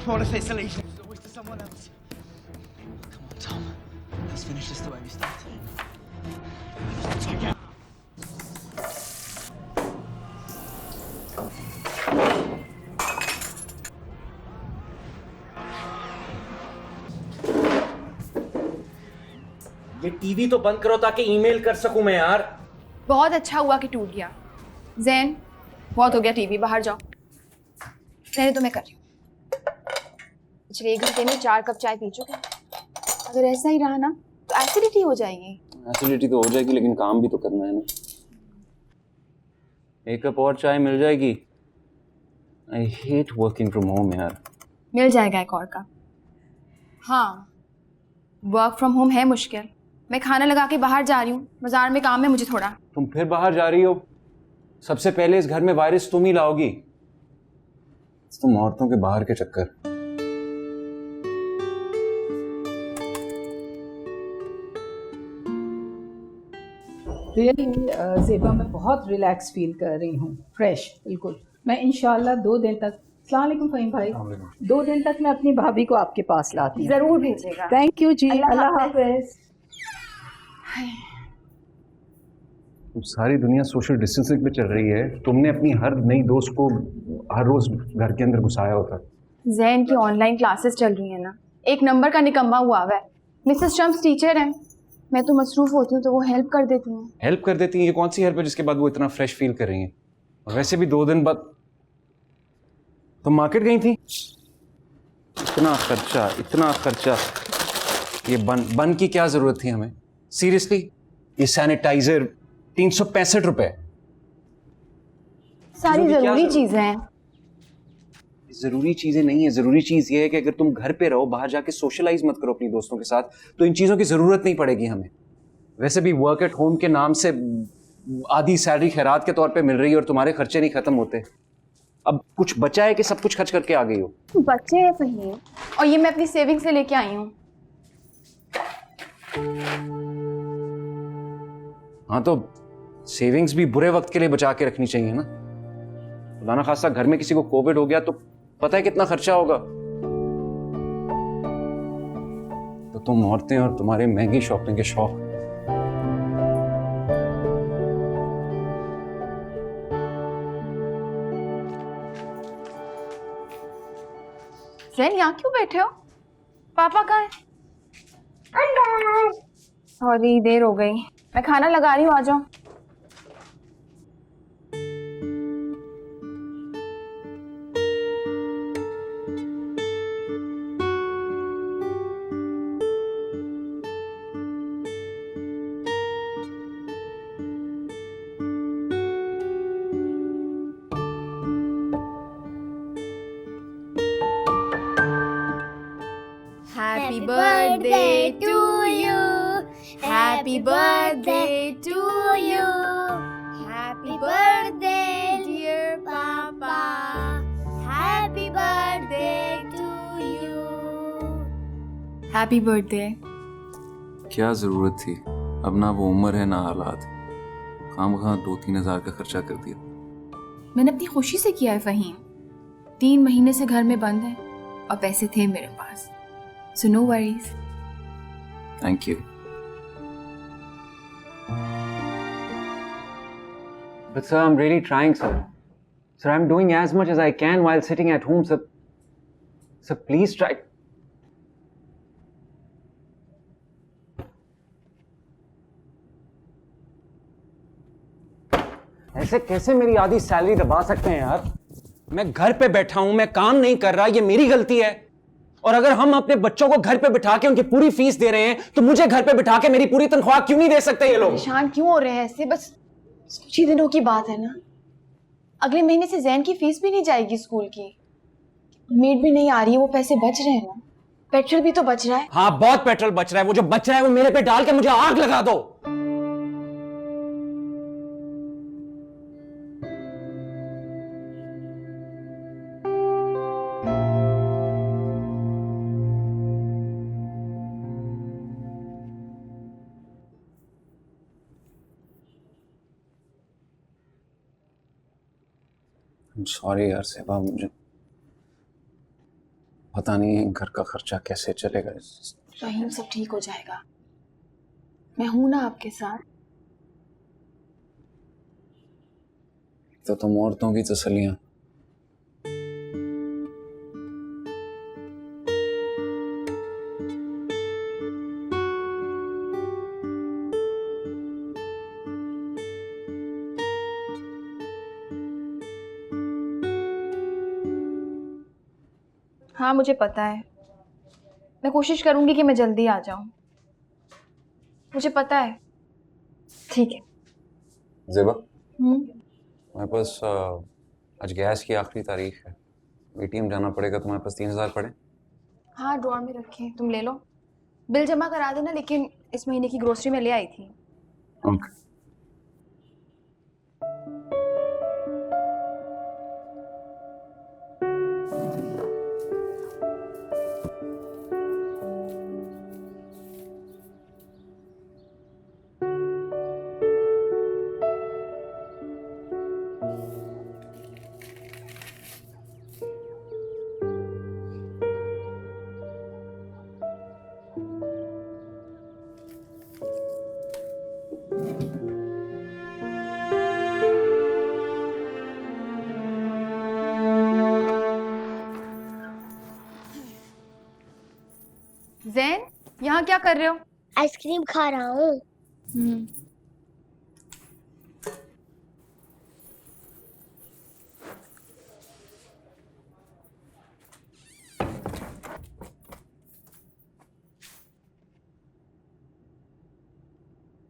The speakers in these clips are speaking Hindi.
What if isolation is always to someone else? Come on, Tom. Let's finish this the way we started. Check out. ये टीवी तो बंद करो ताकि ईमेल कर सकूं मैं यार। बहुत अच्छा हुआ कि टूट गया। जैन, बहुत हो गया टीवी, बाहर जाओ। रहने तो मैं कर रही हूँ। पिछले 1 घंटे में 4 कप चाय पी चुके हैं। अगर ऐसा ही रहा ना तो एसिडिटी हो जाएगी। एसिडिटी तो हो जाएगी लेकिन काम भी तो करना है ना। 1 कप और चाय मिल जाएगी। I hate working from home यार। मिल जाएगा एक और कप। हाँ, वर्क फ्रॉम होम है मुश्किल। मैं खाना लगा के बाहर जा रही हूँ, बाजार में काम है मुझे थोड़ा। तुम फिर बाहर जा रही हो? सबसे पहले इस घर में वायरस तुम ही लाओगी। तुम औरतों के बाहर के चक्कर। रियली ज़ेबा मैं बहुत रिलैक्स फील कर रही हूँ, फ्रेश बिल्कुल। मैं इंशाल्लाह 2 दिन तक, अस्सलाम वालेकुम फ़हीम भाई, 2 दिन तक मैं अपनी भाभी को आपके पास लाती हूँ। जरूर भेजिएगा। थैंक यू जी, अल्लाह हाफ़िज़। तुम सारी दुनिया सोशल डिस्टेंसिंग पे चल रही है, तुमने अपनी हर नई दोस्त को हर रोज घर के अंदर घुसाया होता। जैन की ऑनलाइन क्लासेस चल रही है ना, एक नंबर का निकम्मा हुआ है। मिसेस ट्रम्प्स टीचर हैं, मैं तो मसरूफ होती हूँ तो वो हेल्प कर देती हैं। हेल्प कर देती हैं? ये कौन सी हेल्प है जिसके बाद वो इतना फ्रेश फील कर रही हैं? और वैसे भी 2 दिन बाद तुम मार्केट गई थी। इतना खर्चा ये बन की क्या जरूरत थी हमें? सीरियसली, ये सैनिटाइजर 365 रुपए। सारी जरूरी चीजें हैं। जरूरी चीजें नहीं है, जरूरी चीज ये है कि अगर तुम घर पे रहो, बाहर जाके सोशलाइज मत करो अपनी दोस्तों के साथ, तो इन चीजों की जरूरत नहीं पड़ेगी हमें। वैसे भी वर्क एट होम के नाम से आधी सैलरी खैरात के तौर पे मिल रही है और तुम्हारे खर्चे नहीं खत्म होते। अब कुछ बचा है कि सब कुछ खर्च करके आ गई हो? बच्चे हैं फहीम, और ये मैं अपनी सेविंग से लेके आई हूँ। हाँ, तो सेविंग्स भी बुरे वक्त के लिए बचा के रखनी चाहिए ना। खुदा ना खास्ता घर में किसी को कोविड हो गया तो पता है कितना खर्चा होगा। तो तुम औरतें और तुम्हारे महंगी शॉपिंग के शौक। जैन, यहाँ क्यों बैठे हो? पापा कहाँ है? सॉरी, देर हो गई। मैं खाना लगा रही हूँ, आ जाओ। Happy birthday to you. Happy birthday to you. Happy birthday dear Papa. Happy birthday to you. Happy birthday. क्या जरूरत थी? अब ना वो उम्र है ना हालात। खामखा 2-3 हजार का खर्चा कर दिया। मैंने अपनी खुशी से किया है फहीम। 3 महीने से घर में बंद है और पैसे थे मेरे पास, so no worries. Thank you. But sir, I'm really trying, sir. Sir, I'm doing as much as I can while sitting at home, sir. Sir, please try. ऐसे कैसे मेरी आधी सैलरी दबा सकते हैं यार? मैं घर पे बैठा हूं, मैं काम नहीं कर रहा, ये मेरी गलती है। और अगर हम अपने बच्चों को घर पे बिठा के उनकी पूरी फीस दे रहे हैं, तो मुझे घर पे बिठा के मेरी पूरी तनख्वाह क्यों नहीं दे सकते ये लोग? परेशान क्यों हो रहे हैं ऐसे? बस कुछ ही दिनों की बात है ना। अगले महीने से जैन की फीस भी नहीं जाएगी स्कूल की। मेड भी नहीं आ रही है, वो पैसे बच रहे हैं ना। पेट्रोल भी तो बच रहा है। हाँ, बहुत पेट्रोल बच रहा है। वो जो बच रहा है वो मेरे पे डाल के मुझे आग लगा दो। सॉरी यार सेबा, मुझे पता नहीं घर का खर्चा कैसे चलेगा। रहीम, सब ठीक हो जाएगा, मैं हूं ना आपके साथ। तो तुम औरतों की तसल्लियां। हाँ मुझे पता है, मैं कोशिश करूंगी कि मैं जल्दी आ जाऊं, मुझे पता है। ठीक है। ज़ेबा, मेरे पास आज गैस की आखिरी तारीख है, एटीएम जाना पड़ेगा। तुम्हारे पास 3000 पड़े? हाँ ड्रॉर में रखे, तुम ले लो। बिल जमा करा देना, लेकिन इस महीने की ग्रोसरी में ले आई थी। ओके। जैन, यहाँ क्या कर रहे हो? आइसक्रीम खा रहा हूँ।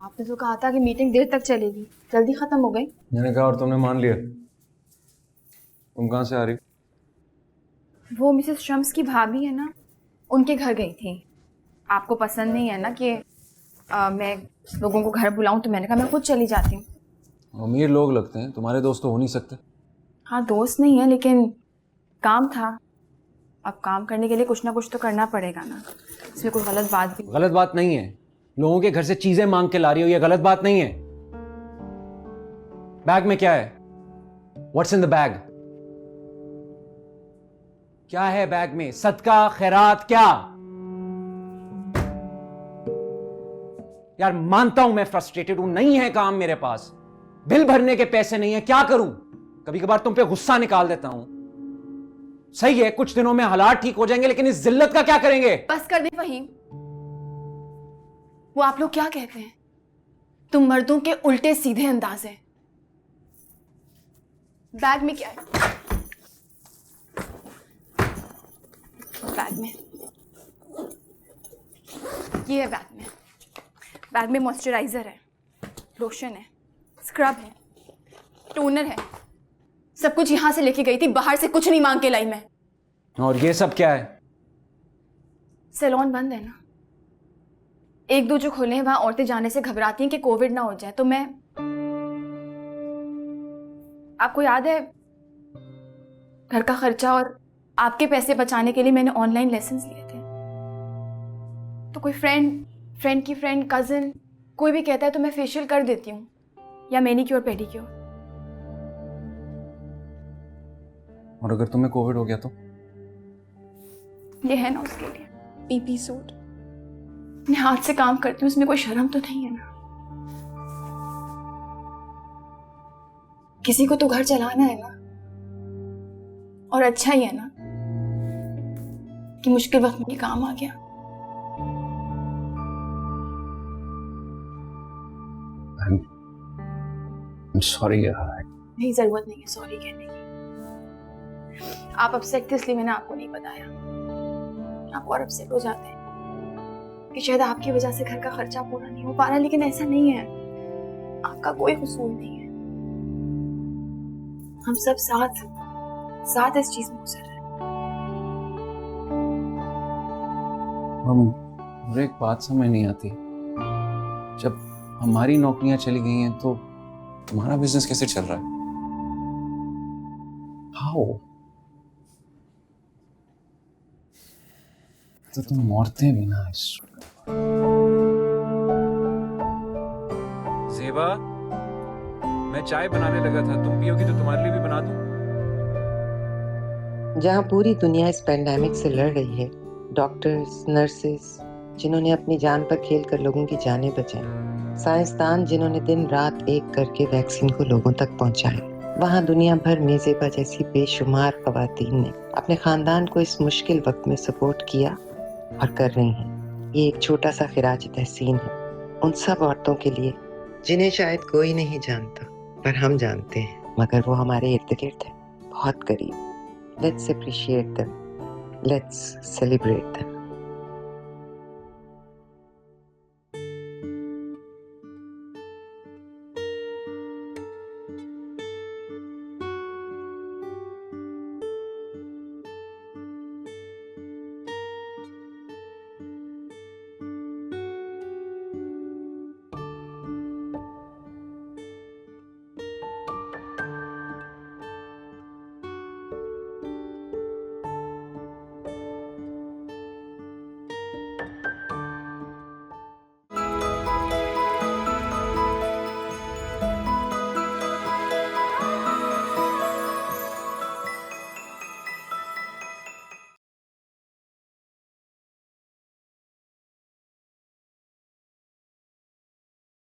आपने तो कहा था कि मीटिंग देर तक चलेगी, जल्दी खत्म हो गई। मैंने कहा और तुमने मान लिया। तुम कहाँ से आ रही? वो मिसेस शम्स की भाभी है ना, उनके घर गई थी। आपको पसंद नहीं है ना कि मैं लोगों को घर बुलाऊं, तो मैंने कहा मैं खुद चली जाती हूँ। अमीर लोग लगते हैं, तुम्हारे दोस्त तो हो नहीं सकते। हाँ दोस्त नहीं है, लेकिन काम था। अब काम करने के लिए कुछ ना कुछ तो करना पड़ेगा ना, इसमें कोई गलत बात भी। गलत बात नहीं है, लोगों के घर से चीजें मांग के ला रही हो, ये गलत बात नहीं है। बैग में क्या है? What's in the bag? क्या है बैग में? सदका, खैरात, क्या? यार मानता हूं मैं फ्रस्ट्रेटेड हूं, नहीं है काम मेरे पास, बिल भरने के पैसे नहीं है, क्या करूं? कभी कभार तुम पे गुस्सा निकाल देता हूं। सही है, कुछ दिनों में हालात ठीक हो जाएंगे, लेकिन इस जिल्लत का क्या करेंगे? बस कर दे फहीम। वो आप लोग क्या कहते हैं, तुम मर्दों के उल्टे सीधे अंदाज हैं। बैग में क्या है? बैग में ये है, बैग में मॉइस्चराइजर है, लोशन है, स्क्रब है, टोनर है, सब कुछ यहां से लेके गई थी, बाहर से कुछ नहीं मांग के लाई मैं। और ये सब क्या है? सैलून बंद है ना, एक दो जो खुले हैं वहां औरतें जाने से घबराती हैं कि कोविड ना हो जाए, तो मैं, आपको याद है, घर का खर्चा और आपके पैसे बचाने के लिए मैंने ऑनलाइन लेसन्स लिए थे। तो कोई फ्रेंड की फ्रेंड, कजिन, कोई भी कहता है तो मैं फेशियल कर देती हूँ, या मैनीक्योर पेडिक्योर। और अगर तुम्हें कोविड हो गया तो? ये है ना उसके लिए पीपी सूट, मैं हाथ से काम करती हूँ, उसमें कोई शर्म तो नहीं है ना। किसी को तो घर चलाना है ना, और अच्छा ही है ना कि मुश्किल वक्त में काम आ गया। I'm sorry यार। नहीं, जरूरत नहीं है सॉरी कहने की। आप अपसेट थे इसलिए मैंने आपको नहीं बताया, आप और अपसेट हो जाते हैं कि शायद आपकी वजह से घर का खर्चा पूरा नहीं हो पा रहा, लेकिन ऐसा नहीं है, आपका कोई कसूर नहीं है। हम सब साथ इस चीज में गुजर रहे हैं। मुझे एक बात समझ नहीं आती, जब हमारी नौकरियां चली गई हैं तो तुम्हारा बिजनेस कैसे चल रहा है? हाउ? तो तुम औरतें भी ना इस। ज़ेबा, मैं चाय बनाने लगा था, तुम पियोगी तो तुम्हारे लिए भी बना दूं? जहां पूरी दुनिया इस पेंडेमिक से लड़ रही है, डॉक्टर्स, नर्सेस जिन्होंने अपनी जान पर खेल कर लोगों की जानें बचाई, साइंसदान जिन्होंने दिन रात एक करके वैक्सीन को लोगों तक पहुंचाया, वहां दुनिया भर में ज़ेबा जैसी बेशुमार खवातीन ने अपने खानदान को इस मुश्किल वक्त में सपोर्ट किया और कर रही हैं। ये एक छोटा सा खिराज तहसीन है उन सब औरतों के लिए जिन्हें शायद कोई नहीं जानता, पर हम जानते हैं, मगर वो हमारे इर्द गिर्द है, बहुत करीब। Let's appreciate them, let's celebrate them.